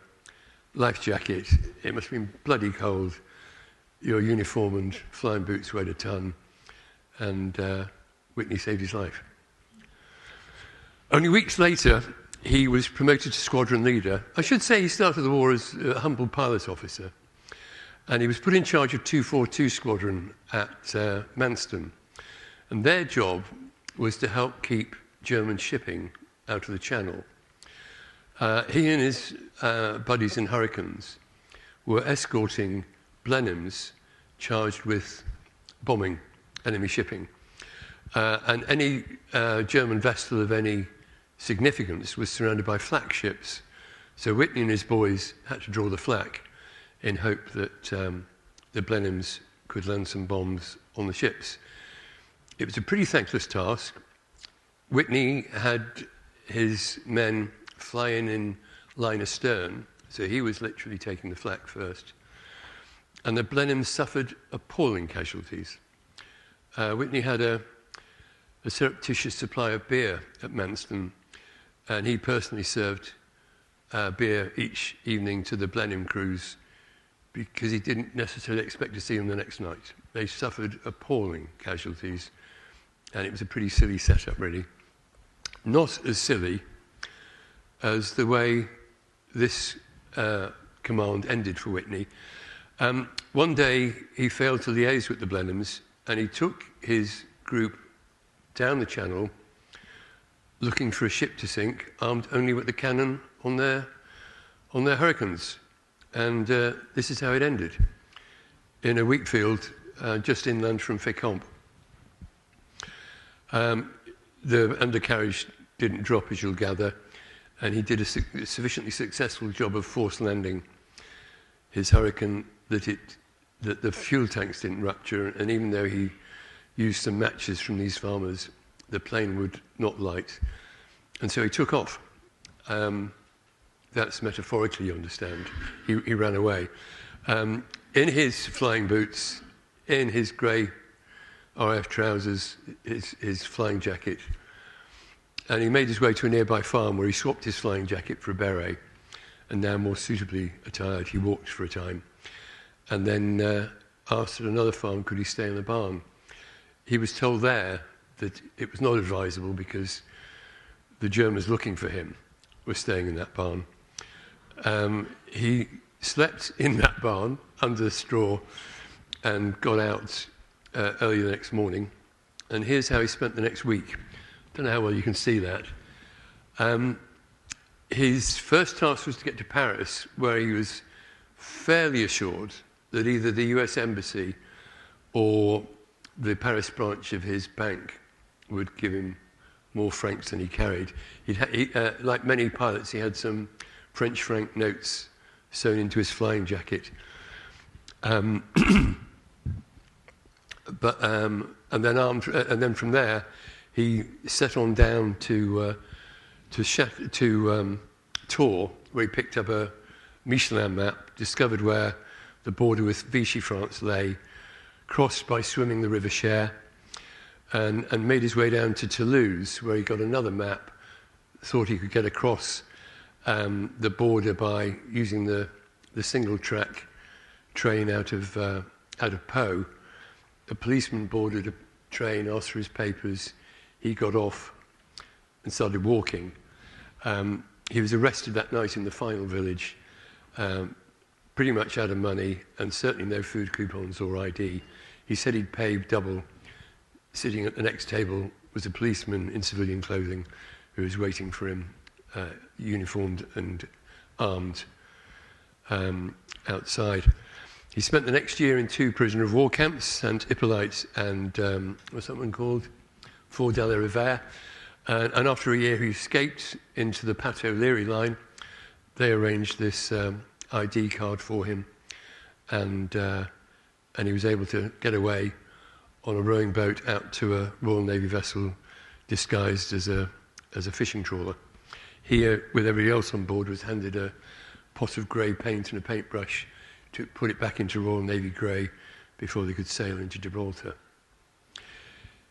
life jacket, it must have been bloody cold. Your uniform and flying boots weighed a ton, and Whitney saved his life. Only weeks later, he was promoted to squadron leader. I should say he started the war as a humble pilot officer, and he was put in charge of 242 Squadron at Manston. And their job was to help keep German shipping out of the Channel. He and his buddies in Hurricanes were escorting Blenheims charged with bombing enemy shipping. And any German vessel of any significance was surrounded by flak ships. So Whitney and his boys had to draw the flak in hope that the Blenheims could land some bombs on the ships. It was a pretty thankless task. Whitney had his men fly in line astern, so he was literally taking the flak first. And the Blenheims suffered appalling casualties. Whitney had a surreptitious supply of beer at Manston, and he personally served beer each evening to the Blenheim crews because he didn't necessarily expect to see them the next night. They suffered appalling casualties, and it was a pretty silly setup, really. Not as silly as the way this command ended for Whitney. One day, he failed to liaise with the Blenheims, and he took his group down the channel looking for a ship to sink, armed only with the cannon on their Hurricanes. And this is how it ended, in a wheat field just inland from Fécamp. The undercarriage didn't drop, as you'll gather, and he did a sufficiently successful job of force landing his Hurricane that the fuel tanks didn't rupture, and even though he used some matches from these farmers, the plane would not light. And so he took off. That's metaphorically, you understand. He ran away. In his flying boots, in his grey RF trousers, his flying jacket. And he made his way to a nearby farm where he swapped his flying jacket for a beret. And now more suitably attired, he walked for a time. And then asked at another farm, could he stay in the barn? He was told there that it was not advisable because the Germans looking for him were staying in that barn. He slept in that barn under the straw and got out early the next morning. And here's how he spent the next week. Don't know how well you can see that. His first task was to get to Paris, where he was fairly assured that either the US Embassy or the Paris branch of his bank would give him more francs than he carried. Like many pilots, he had some French franc notes sewn into his flying jacket. And then from there, he set on down to Tours, where he picked up a Michelin map, discovered where the border with Vichy France lay, crossed by swimming the River Cher, and made his way down to Toulouse, where he got another map, thought he could get across the border by using the single-track train out of Pau. A policeman boarded a train, asked for his papers. He got off and started walking. He was arrested that night in the final village, pretty much out of money and certainly no food coupons or ID. He said he'd paid double. Sitting at the next table was a policeman in civilian clothing who was waiting for him, uniformed and armed, outside. He spent the next year in 2 prisoner of war camps, St. Hippolyte and what's that one called? Fort de la Rivière. And after a year, he escaped into the Pat O'Leary line. They arranged this ID card for him, and he was able to get away on a rowing boat out to a Royal Navy vessel disguised as a fishing trawler. He, with everybody else on board, was handed a pot of grey paint and a paintbrush to put it back into Royal Navy grey before they could sail into Gibraltar.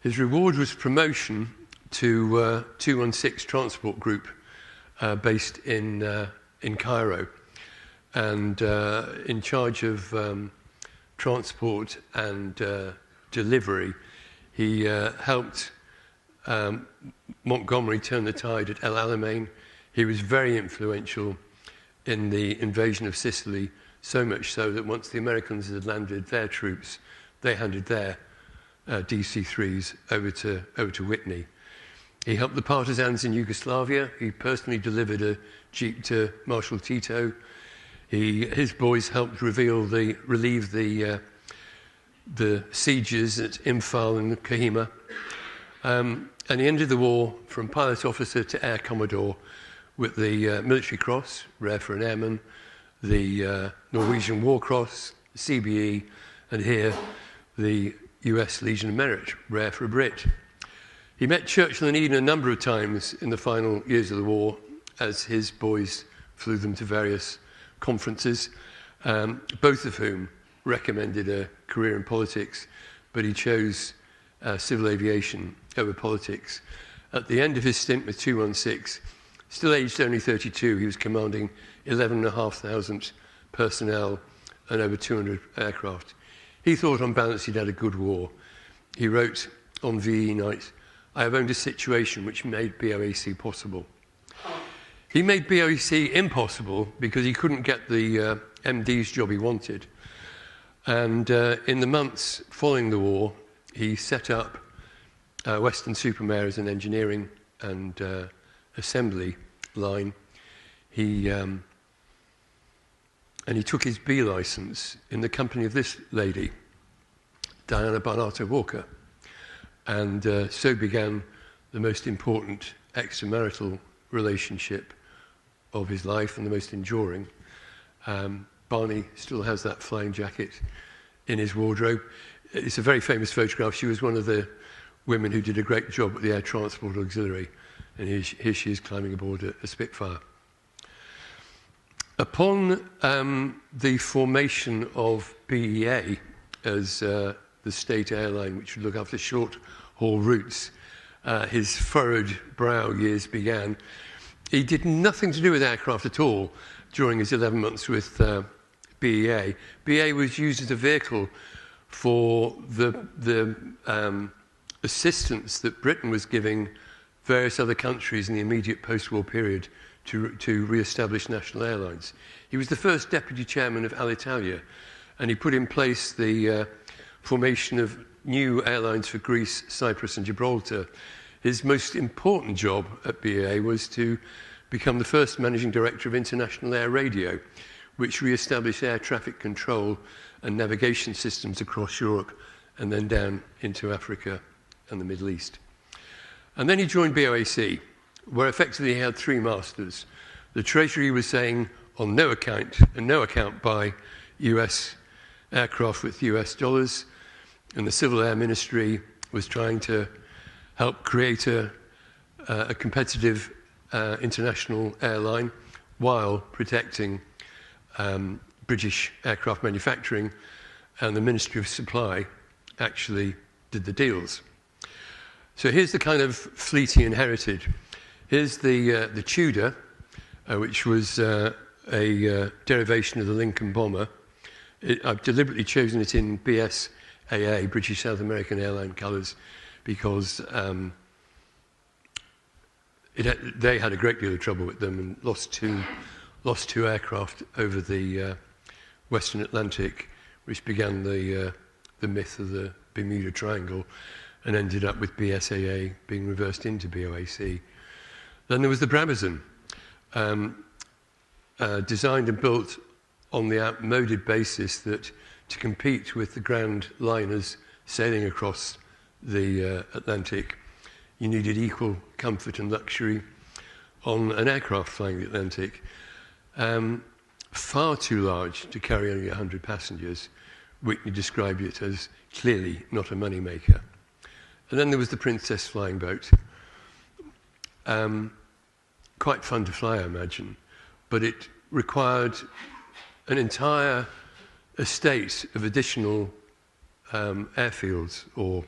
His reward was promotion to 216 Transport Group, based in Cairo, and in charge of transport and delivery. He helped Montgomery turn the tide at El Alamein. He was very influential in the invasion of Sicily, so much so that once the Americans had landed their troops, they handed their DC-3s over to Whitney. He helped the partisans in Yugoslavia. He personally delivered a jeep to Marshal Tito. His boys helped relieve the sieges at Imphal and Kohima. And he ended the war from pilot officer to Air Commodore with the Military Cross, rare for an airman, the Norwegian War Cross, CBE, and here the US Legion of Merit, rare for a Brit. He met Churchill and Eden a number of times in the final years of the war as his boys flew them to various conferences, both of whom recommended a career in politics, but he chose civil aviation over politics. At the end of his stint with 216, still aged only 32, he was commanding 11,500 personnel and over 200 aircraft. He thought on balance he'd had a good war. He wrote on VE night, "I have owned a situation which made BOAC possible." He made BOAC impossible because he couldn't get the MD's job he wanted. And in the months following the war, he set up Western-super-Mare as an engineering and assembly line. And he took his B license in the company of this lady, Diana Barnato Walker. And so began the most important extramarital relationship of his life and the most enduring. Barney still has that flying jacket in his wardrobe. It's a very famous photograph. She was one of the women who did a great job at the Air Transport Auxiliary, and here she is climbing aboard a Spitfire. Upon the formation of BEA as the state airline which would look after short-haul routes, his furrowed brow years began. He did nothing to do with aircraft at all during his 11 months with BEA. BEA was used as a vehicle for the assistance that Britain was giving various other countries in the immediate post-war period to re-establish national airlines. He was the first deputy chairman of Alitalia, and he put in place the formation of new airlines for Greece, Cyprus and Gibraltar. His most important job at BA was to become the first managing director of International Air Radio, which re-established air traffic control and navigation systems across Europe and then down into Africa and the Middle East. And then he joined BOAC, where effectively he had three masters. The Treasury was saying on no account, and no account buy US aircraft with US dollars, and the Civil Air Ministry was trying to help create a competitive international airline while protecting British aircraft manufacturing, and the Ministry of Supply actually did the deals. So here's the kind of fleet he inherited. Here's the Tudor, which was a derivation of the Lincoln bomber. I've deliberately chosen it in BSAA, British South American Airline colours, because they had a great deal of trouble with them and lost two aircraft over the Western Atlantic, which began the myth of the Bermuda Triangle and ended up with BSAA being reversed into BOAC. Then there was the Brabazon, designed and built on the outmoded basis that to compete with the grand liners sailing across the Atlantic, you needed equal comfort and luxury on an aircraft flying the Atlantic. Far too large to carry only 100 passengers. Whitney described it as clearly not a moneymaker. And then there was the Princess flying boat. Quite fun to fly, I imagine, but it required an entire estate of additional airfields or,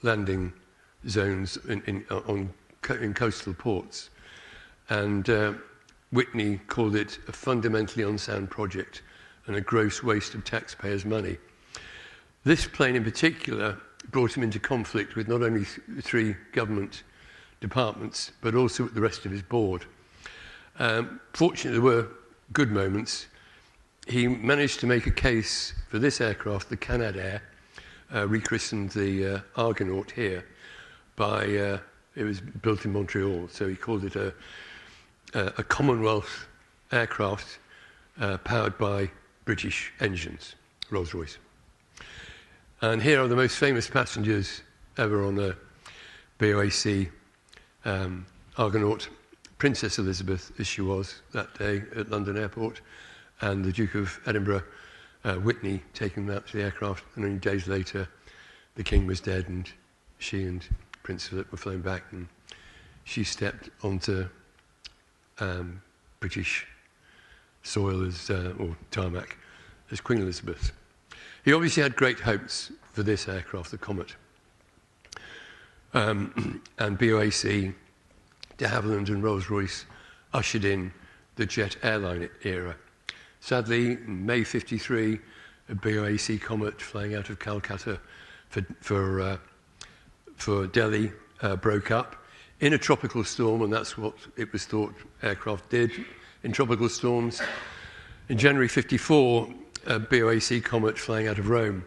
landing zones in coastal ports. And Whitney called it a fundamentally unsound project and a gross waste of taxpayers' money. This plane in particular brought him into conflict with not only three government departments, but also with the rest of his board. Fortunately, there were good moments. He managed to make a case for this aircraft, the Canadair, rechristened the Argonaut here, it was built in Montreal, so he called it a Commonwealth aircraft powered by British engines, Rolls-Royce. And here are the most famous passengers ever on a BOAC Argonaut, Princess Elizabeth, as she was that day at London Airport, and the Duke of Edinburgh, Whitney, taking them out to the aircraft, and only days later, the King was dead, and she and Prince Philip were flown back, and she stepped onto British soil as, or tarmac, as Queen Elizabeth. He obviously had great hopes for this aircraft, the Comet. And BOAC, de Havilland and Rolls-Royce ushered in the jet airline era. Sadly, in May '53, a BOAC Comet flying out of Calcutta for Delhi broke up in a tropical storm, and that's what it was thought aircraft did in tropical storms. In January '54, a BOAC Comet flying out of Rome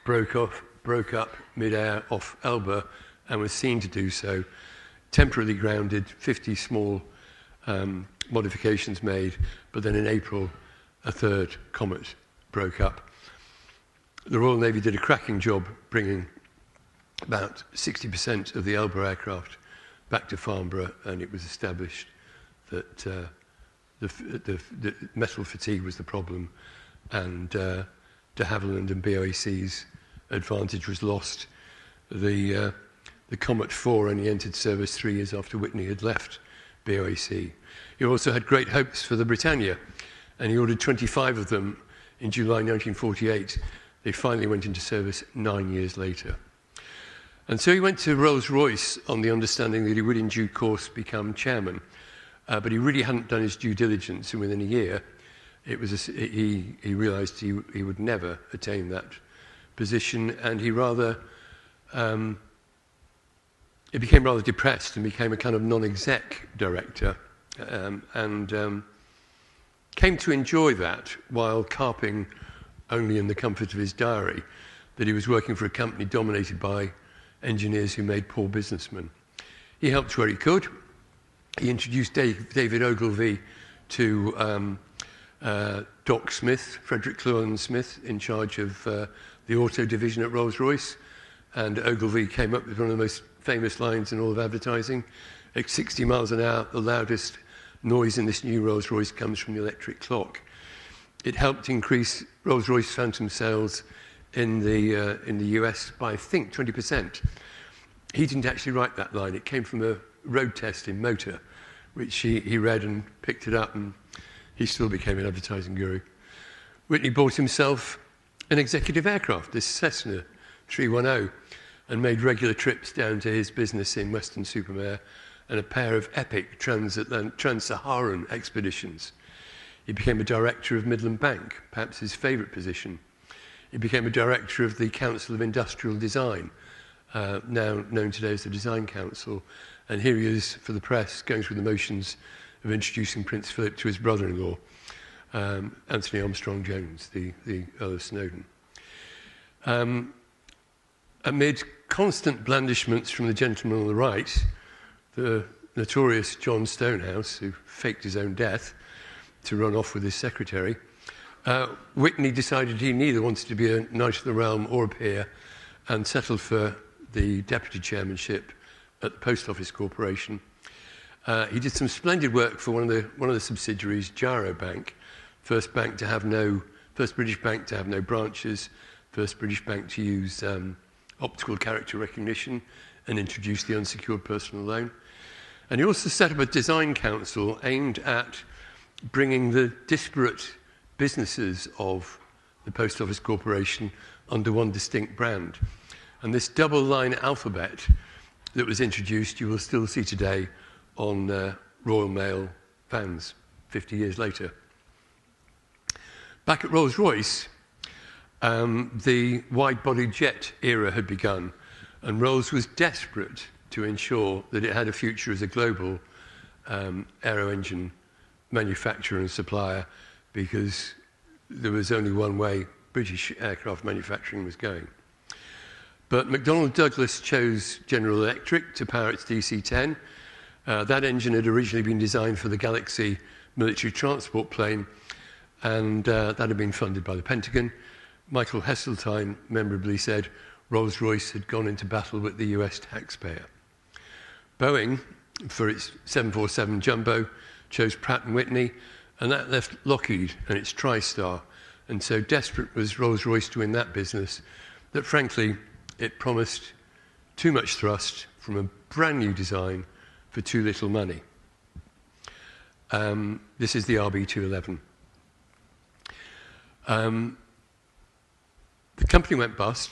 broke up mid-air off Elba and was seen to do so, temporarily grounded, 50 small modifications made, but then in April, a third Comet broke up. The Royal Navy did a cracking job bringing about 60% of the Elba aircraft back to Farnborough, and it was established that the metal fatigue was the problem, and de Havilland and BOAC's advantage was lost. The Comet 4 only entered service 3 years after Whitney had left BOAC. He also had great hopes for the Britannia, and he ordered 25 of them in July 1948. They finally went into service 9 years later. And so he went to Rolls-Royce on the understanding that he would in due course become chairman, but he really hadn't done his due diligence, and within a year, he realised he would never attain that position, and he became rather depressed and became a kind of non-exec director, and came to enjoy that while carping only in the comfort of his diary that he was working for a company dominated by engineers who made poor businessmen. He helped where he could. He introduced David Ogilvy to Doc Smith, Frederick Llewellyn Smith, in charge of the auto division at Rolls-Royce, and Ogilvy came up with one of the most famous lines in all of advertising: at 60 miles an hour, the loudest noise in this new Rolls-Royce comes from the electric clock. It helped increase Rolls-Royce Phantom sales in the US by, I think, 20%. He didn't actually write that line. It came from a road test in Motor, which he read and picked it up, and he still became an advertising guru. Whitney bought himself an executive aircraft, this Cessna 310, and made regular trips down to his business in Western-super-Mare and a pair of epic trans-Saharan expeditions. He became a director of Midland Bank, perhaps his favourite position. He became a director of the Council of Industrial Design, now known today as the Design Council. And here he is for the press, going through the motions of introducing Prince Philip to his brother-in-law, Anthony Armstrong-Jones, the Earl of Snowdon. Amid constant blandishments from the gentleman on the right, the notorious John Stonehouse, who faked his own death to run off with his secretary, Whitney decided he neither wanted to be a Knight of the Realm or a peer, and settled for the deputy chairmanship at the Post Office Corporation. He did some splendid work for one of the subsidiaries, Gyro Bank, first British bank to have no branches, first British bank to use optical character recognition and introduce the unsecured personal loan. And he also set up a design council aimed at bringing the disparate businesses of the Post Office Corporation under one distinct brand. And this double-line alphabet that was introduced, you will still see today on Royal Mail vans 50 years later. Back at Rolls-Royce, the wide-body jet era had begun, and Rolls was desperate to ensure that it had a future as a global aero engine manufacturer and supplier, because there was only one way British aircraft manufacturing was going. But McDonnell Douglas chose General Electric to power its DC-10. That engine had originally been designed for the Galaxy military transport plane, and that had been funded by the Pentagon. Michael Heseltine memorably said, Rolls-Royce had gone into battle with the US taxpayer. Boeing, for its 747 Jumbo, chose Pratt & Whitney, and that left Lockheed and its TriStar. And so desperate was Rolls-Royce to win that business that, frankly, it promised too much thrust from a brand new design for too little money. This is the RB211. The company went bust.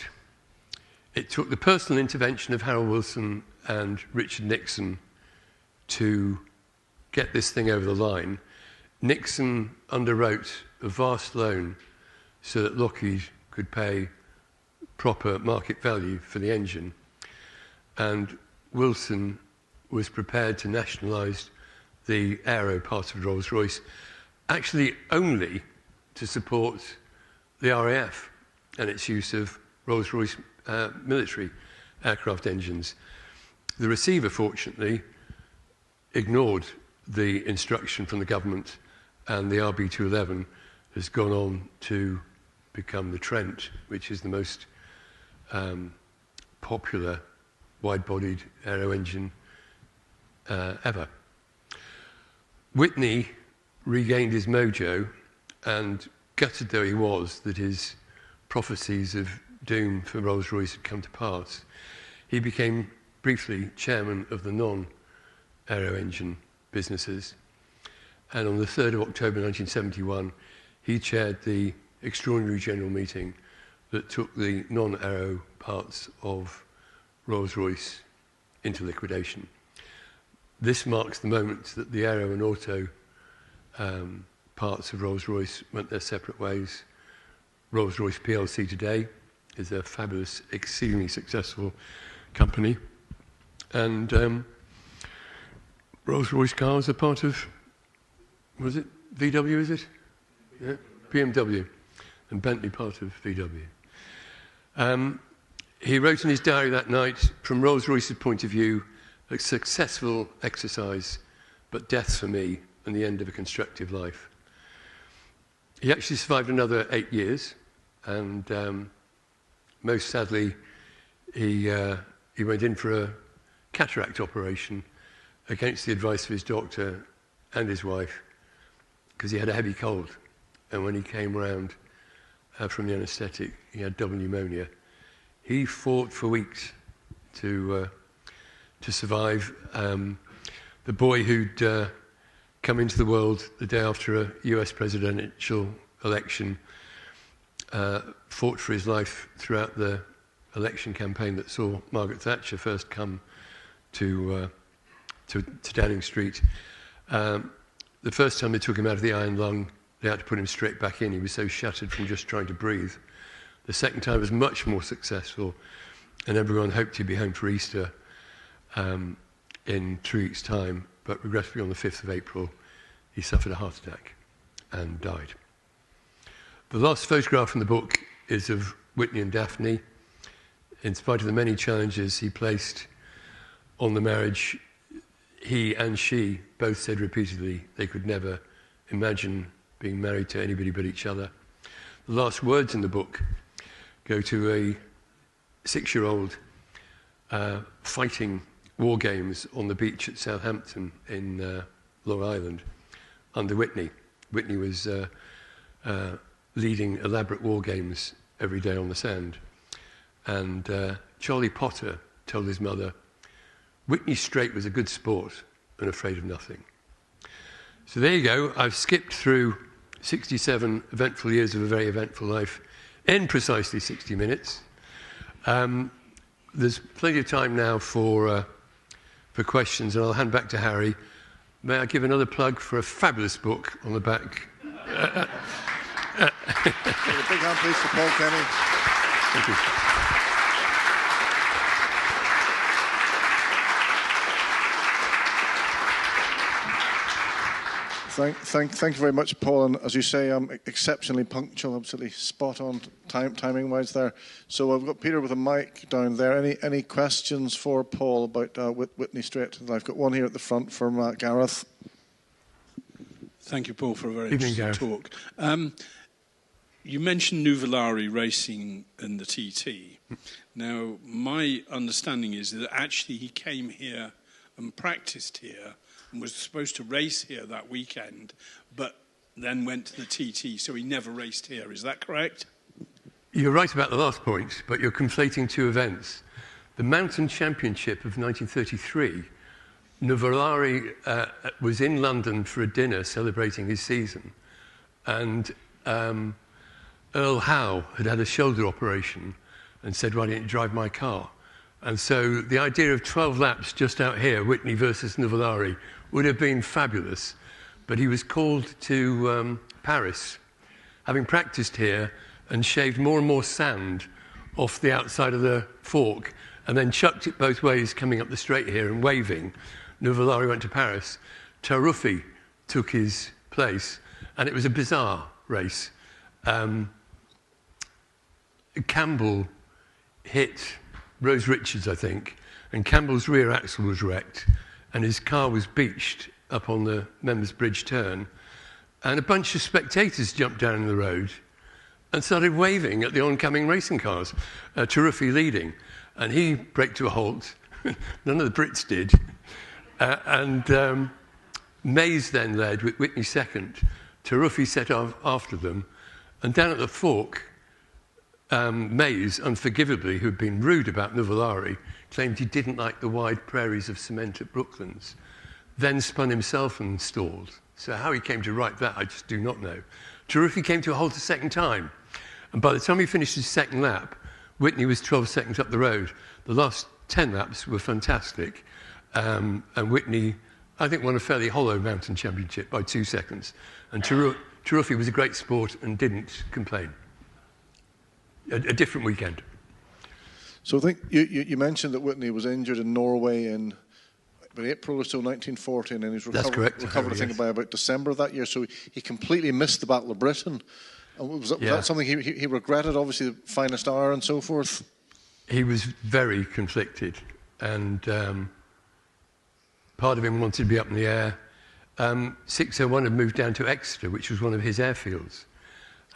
It took the personal intervention of Harold Wilson and Richard Nixon to get this thing over the line. Nixon underwrote a vast loan so that Lockheed could pay proper market value for the engine. And Wilson was prepared to nationalise the aero part of Rolls-Royce, actually only to support the RAF and its use of Rolls-Royce military aircraft engines. The receiver, fortunately, ignored the instruction from the government, and the RB211 has gone on to become the Trent, which is the most popular wide-bodied aero engine ever. Whitney regained his mojo, and gutted though he was that his prophecies of doom for Rolls-Royce had come to pass, he became briefly chairman of the non-aero engine businesses. And on the 3rd of October 1971, he chaired the extraordinary general meeting that took the non-aero parts of Rolls-Royce into liquidation. This marks the moment that the aero and auto parts of Rolls-Royce went their separate ways. Rolls-Royce PLC today is a fabulous, exceedingly successful company. And Rolls-Royce cars are part of, was it VW, is it? Yeah, BMW. And Bentley part of VW. He wrote in his diary that night, from Rolls-Royce's point of view, a successful exercise, but death for me and the end of a constructive life. He actually survived another 8 years, and most sadly, he went in for a cataract operation against the advice of his doctor and his wife, because he had a heavy cold. And when he came round from the anaesthetic, he had double pneumonia. He fought for weeks to survive. The boy who'd come into the world the day after a US presidential election fought for his life throughout the election campaign that saw Margaret Thatcher first come to Downing Street. The first time they took him out of the iron lung, they had to put him straight back in. He was so shattered from just trying to breathe. The second time was much more successful, and everyone hoped he'd be home for Easter in 3 weeks' time, but regrettably on the 5th of April, he suffered a heart attack and died. The last photograph in the book is of Whitney and Daphne. In spite of the many challenges he placed on the marriage, he and she both said repeatedly they could never imagine being married to anybody but each other. The last words in the book go to a 6-year-old fighting war games on the beach at Southampton in Long Island under Whitney. Whitney was leading elaborate war games every day on the sand. And Charlie Potter told his mother, Whitney Straight was a good sport and afraid of nothing. So there you go. I've skipped through 67 eventful years of a very eventful life in precisely 60 minutes. There's plenty of time now for questions, and I'll hand back to Harry. May I give another plug for a fabulous book on the back? A big hand, please, for Paul Kenny. Thank you. Thank you very much, Paul. And as you say, exceptionally punctual, absolutely spot on timing-wise there. So I've got Peter with a mic down there. Any questions for Paul about Whitney Straight? And I've got one here at the front from Gareth. Thank you, Paul, for a very interesting talk. You mentioned Nuvolari racing in the TT. Now, my understanding is that actually he came here and practiced here and was supposed to race here that weekend, but then went to the TT, so he never raced here. Is that correct? You're right about the last point, but you're conflating two events. The Mountain Championship of 1933, Nuvolari was in London for a dinner celebrating his season, and Earl Howe had had a shoulder operation and said, "Why don't you drive my car?" And so the idea of 12 laps just out here, Whitney versus Nuvolari, would have been fabulous. But he was called to Paris, having practiced here and shaved more and more sand off the outside of the fork, and then chucked it both ways coming up the straight here and waving. Nuvolari went to Paris. Taruffi took his place, and it was a bizarre race. Campbell hit Rose Richards, I think, and Campbell's rear axle was wrecked, and his car was beached up on the Members Bridge turn, and a bunch of spectators jumped down the road and started waving at the oncoming racing cars, Taruffi leading, and he braked to a halt. None of the Brits did. Mays then led with Whitney second. Taruffi set off after them, and down at the fork, Mays, unforgivably, who'd been rude about Nuvolari, claimed he didn't like the wide prairies of cement at Brooklands, then spun himself and stalled. So how he came to write that, I just do not know. Taruffi came to a halt a second time, and by the time he finished his second lap, Whitney was 12 seconds up the road. The last 10 laps were fantastic, and Whitney, I think, won a fairly hollow mountain championship by 2 seconds. And Taruffi was a great sport and didn't complain. A different weekend. So I think you mentioned that Whitney was injured in Norway in April or so, 1940, and then he's recovered, I think, by about December of that year. So he completely missed the Battle of Britain. And was that something he regretted, obviously, the finest hour and so forth? He was very conflicted, and part of him wanted to be up in the air. 601 had moved down to Exeter, which was one of his airfields,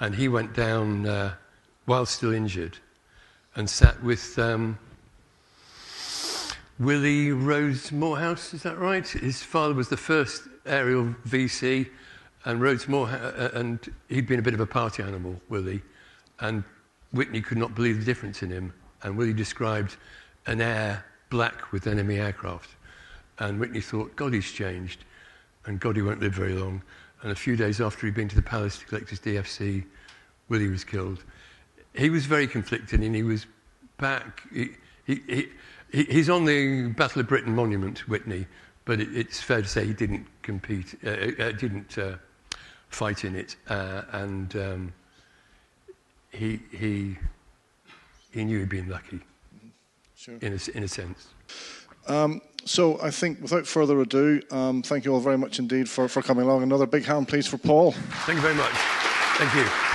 and he went down while still injured and sat with Willie Rhodes Morehouse, is that right? His father was the first aerial VC, and Rhodes Morehouse, and he'd been a bit of a party animal, Willie, and Whitney could not believe the difference in him, and Willie described an air black with enemy aircraft, and Whitney thought, God, he's changed, and God, he won't live very long. And a few days after he'd been to the palace to collect his DFC, Willie was killed. He was very conflicted, and he was back. He's on the Battle of Britain monument, Whitney, but it's fair to say he didn't compete, didn't fight in it, and he knew he'd been lucky, sure. in a sense. So I think, without further ado, thank you all very much indeed for coming along. Another big hand, please, for Paul. Thank you very much. Thank you.